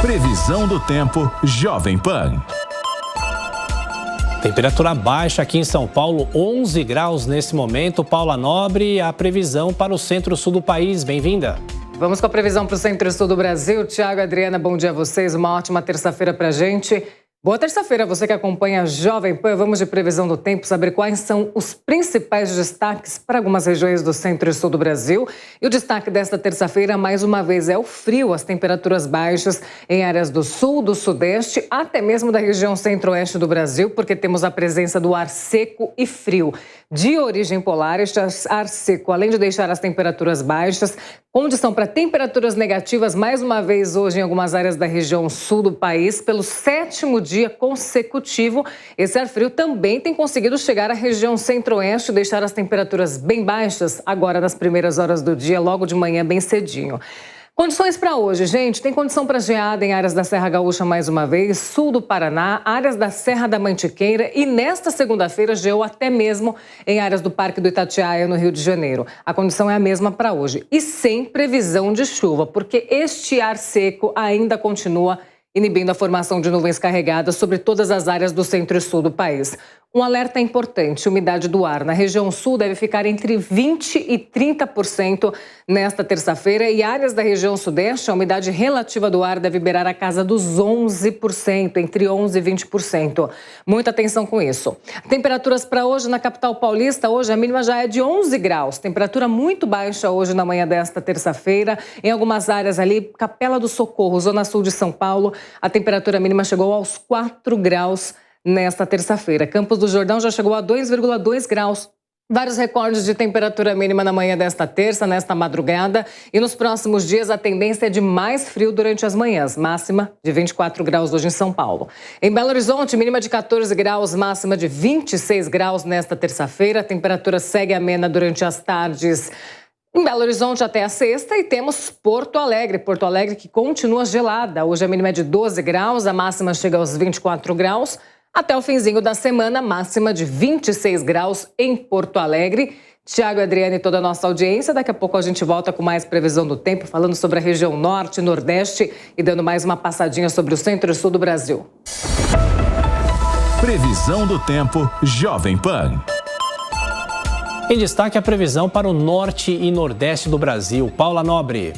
Previsão do tempo Jovem Pan. Temperatura baixa aqui em São Paulo, 11 graus nesse momento. Paula Nobre, a previsão para o centro-sul do país. Bem-vinda. Vamos com a previsão para o centro-sul do Brasil. Tiago, Adriana, bom dia a vocês. Uma ótima terça-feira para a gente. Boa terça-feira, você que acompanha a Jovem Pan. Vamos de previsão do tempo, saber quais são os principais destaques para algumas regiões do centro e sul do Brasil. E o destaque desta terça-feira, mais uma vez, é o frio, as temperaturas baixas em áreas do sul, do sudeste, até mesmo da região centro-oeste do Brasil, porque temos a presença do ar seco e frio. De origem polar, este ar seco, além de deixar as temperaturas baixas, condição para temperaturas negativas, mais uma vez hoje em algumas áreas da região sul do país, pelo 7º dia consecutivo. Esse ar frio também tem conseguido chegar à região centro-oeste e deixar as temperaturas bem baixas agora nas primeiras horas do dia, logo de manhã, bem cedinho. Condições para hoje, gente, tem condição para geada em áreas da Serra Gaúcha mais uma vez, sul do Paraná, áreas da Serra da Mantiqueira e nesta segunda-feira geou até mesmo em áreas do Parque do Itatiaia, no Rio de Janeiro. A condição é a mesma para hoje e sem previsão de chuva, porque este ar seco ainda continua inibindo a formação de nuvens carregadas sobre todas as áreas do centro e sul do país. Um alerta importante, umidade do ar na região sul deve ficar entre 20% e 30% nesta terça-feira e áreas da região sudeste, a umidade relativa do ar deve beirar a casa dos 11%, entre 11% e 20%. Muita atenção com isso. Temperaturas para hoje na capital paulista, hoje a mínima já é de 11 graus, temperatura muito baixa hoje na manhã desta terça-feira. Em algumas áreas ali, Capela do Socorro, zona sul de São Paulo, a temperatura mínima chegou aos 4 graus nesta terça-feira. Campos do Jordão já chegou a 2,2 graus. Vários recordes de temperatura mínima na manhã desta terça, nesta madrugada. E nos próximos dias a tendência é de mais frio durante as manhãs. Máxima de 24 graus hoje em São Paulo. Em Belo Horizonte, mínima de 14 graus, máxima de 26 graus nesta terça-feira. A temperatura segue amena durante as tardes em Belo Horizonte até a sexta e temos Porto Alegre que continua gelada. Hoje a mínima é de 12 graus, a máxima chega aos 24 graus. Até o finzinho da semana, máxima de 26 graus em Porto Alegre. Tiago, Adriana e toda a nossa audiência. Daqui a pouco a gente volta com mais previsão do tempo, falando sobre a região norte, nordeste e dando mais uma passadinha sobre o centro e sul do Brasil. Previsão do tempo Jovem Pan. Em destaque a previsão para o norte e nordeste do Brasil. Paula Nobre.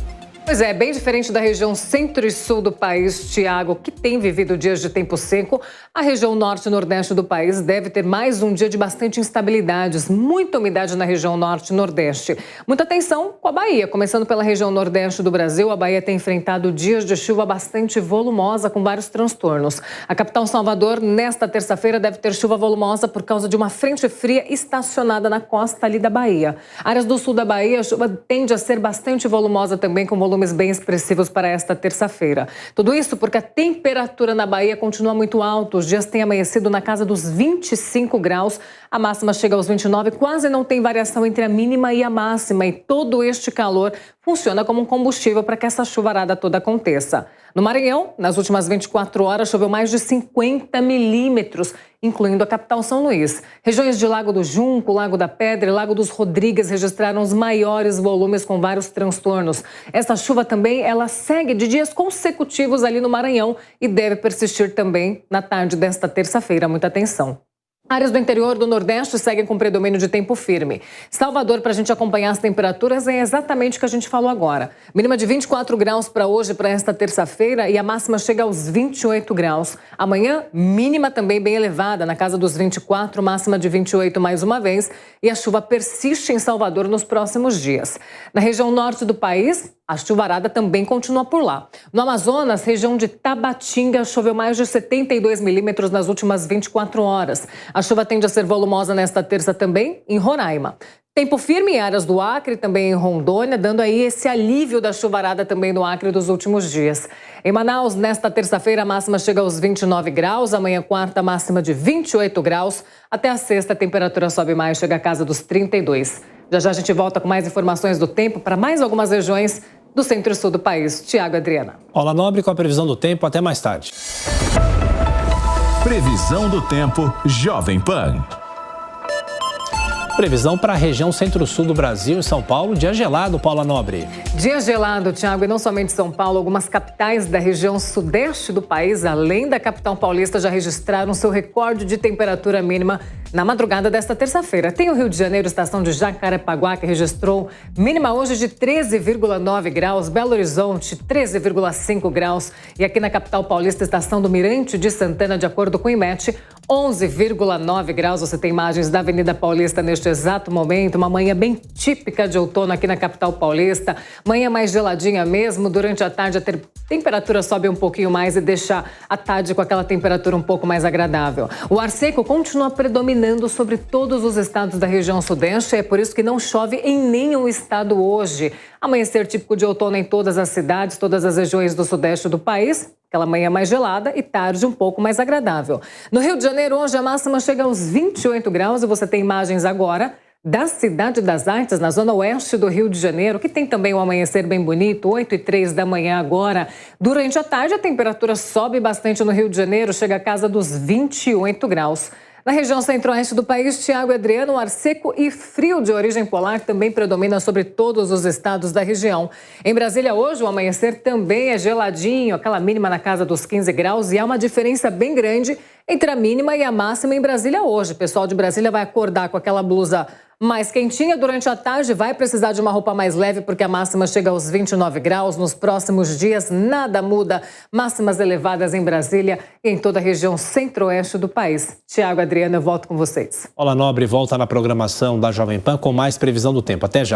Pois é, bem diferente da região centro e sul do país, Tiago, que tem vivido dias de tempo seco, a região norte e nordeste do país deve ter mais um dia de bastante instabilidades, muita umidade na região norte e nordeste. Muita atenção com a Bahia, começando pela região nordeste do Brasil, a Bahia tem enfrentado dias de chuva bastante volumosa com vários transtornos. A capital Salvador, nesta terça-feira, deve ter chuva volumosa por causa de uma frente fria estacionada na costa ali da Bahia. Áreas do sul da Bahia, a chuva tende a ser bastante volumosa também, com volumes bem expressivos para esta terça-feira. Tudo isso porque a temperatura na Bahia continua muito alta. Os dias têm amanhecido na casa dos 25 graus. A máxima chega aos 29, quase não tem variação entre a mínima e a máxima. E todo este calor funciona como um combustível para que essa chuvarada toda aconteça. No Maranhão, nas últimas 24 horas, choveu mais de 50 milímetros, incluindo a capital São Luís. Regiões de Lago do Junco, Lago da Pedra e Lago dos Rodrigues registraram os maiores volumes com vários transtornos. Essa chuva também, ela segue de dias consecutivos ali no Maranhão e deve persistir também na tarde desta terça-feira. Muita atenção. Áreas do interior do Nordeste seguem com predomínio de tempo firme. Salvador, para a gente acompanhar as temperaturas, é exatamente o que a gente falou agora. Mínima de 24 graus para hoje, para esta terça-feira, e a máxima chega aos 28 graus. Amanhã, mínima também bem elevada, na casa dos 24, máxima de 28 mais uma vez, e a chuva persiste em Salvador nos próximos dias. Na região norte do país, a chuvarada também continua por lá. No Amazonas, região de Tabatinga, choveu mais de 72 milímetros nas últimas 24 horas. A chuva tende a ser volumosa nesta terça também em Roraima. Tempo firme em áreas do Acre, também em Rondônia, dando aí esse alívio da chuvarada também no Acre dos últimos dias. Em Manaus, nesta terça-feira, a máxima chega aos 29 graus, amanhã quarta, máxima de 28 graus. Até a sexta, a temperatura sobe mais, chega à casa dos 32. Já já a gente volta com mais informações do tempo para mais algumas regiões do centro e sul do país. Tiago, Adriana. Paula Nobre com a previsão do tempo. Até mais tarde. Previsão do tempo Jovem Pan. Previsão para a região centro-sul do Brasil e São Paulo, dia gelado, Paula Nobre. Dia gelado, Thiago, e não somente São Paulo, algumas capitais da região sudeste do país, além da capital paulista, já registraram seu recorde de temperatura mínima na madrugada desta terça-feira. Tem o Rio de Janeiro, estação de Jacarepaguá, que registrou mínima hoje de 13,9 graus, Belo Horizonte, 13,5 graus, e aqui na capital paulista, estação do Mirante de Santana, de acordo com o IMET, 11,9 graus. Você tem imagens da Avenida Paulista neste exato momento, uma manhã bem típica de outono aqui na capital paulista, manhã mais geladinha mesmo. Durante a tarde a temperatura sobe um pouquinho mais e deixa a tarde com aquela temperatura um pouco mais agradável. O ar seco continua predominando sobre todos os estados da região sudeste, é por isso que não chove em nenhum estado hoje. Amanhecer típico de outono em todas as cidades, todas as regiões do sudeste do país. Aquela manhã mais gelada e tarde um pouco mais agradável. No Rio de Janeiro, hoje a máxima chega aos 28 graus e você tem imagens agora da Cidade das Artes, na zona oeste do Rio de Janeiro, que tem também um amanhecer bem bonito, 8h03 da manhã agora. Durante a tarde, a temperatura sobe bastante no Rio de Janeiro, chega a casa dos 28 graus. Na região centro-oeste do país, Thiago e Adriano, o ar seco e frio de origem polar também predomina sobre todos os estados da região. Em Brasília, hoje, o amanhecer também é geladinho, aquela mínima na casa dos 15 graus, e há uma diferença bem grande entre a mínima e a máxima em Brasília hoje. O pessoal de Brasília vai acordar com aquela blusa mais quentinha durante a tarde, vai precisar de uma roupa mais leve porque a máxima chega aos 29 graus. Nos próximos dias, nada muda. Máximas elevadas em Brasília e em toda a região centro-oeste do país. Thiago, Adriana, eu volto com vocês. Paula Nobre volta na programação da Jovem Pan com mais previsão do tempo. Até já.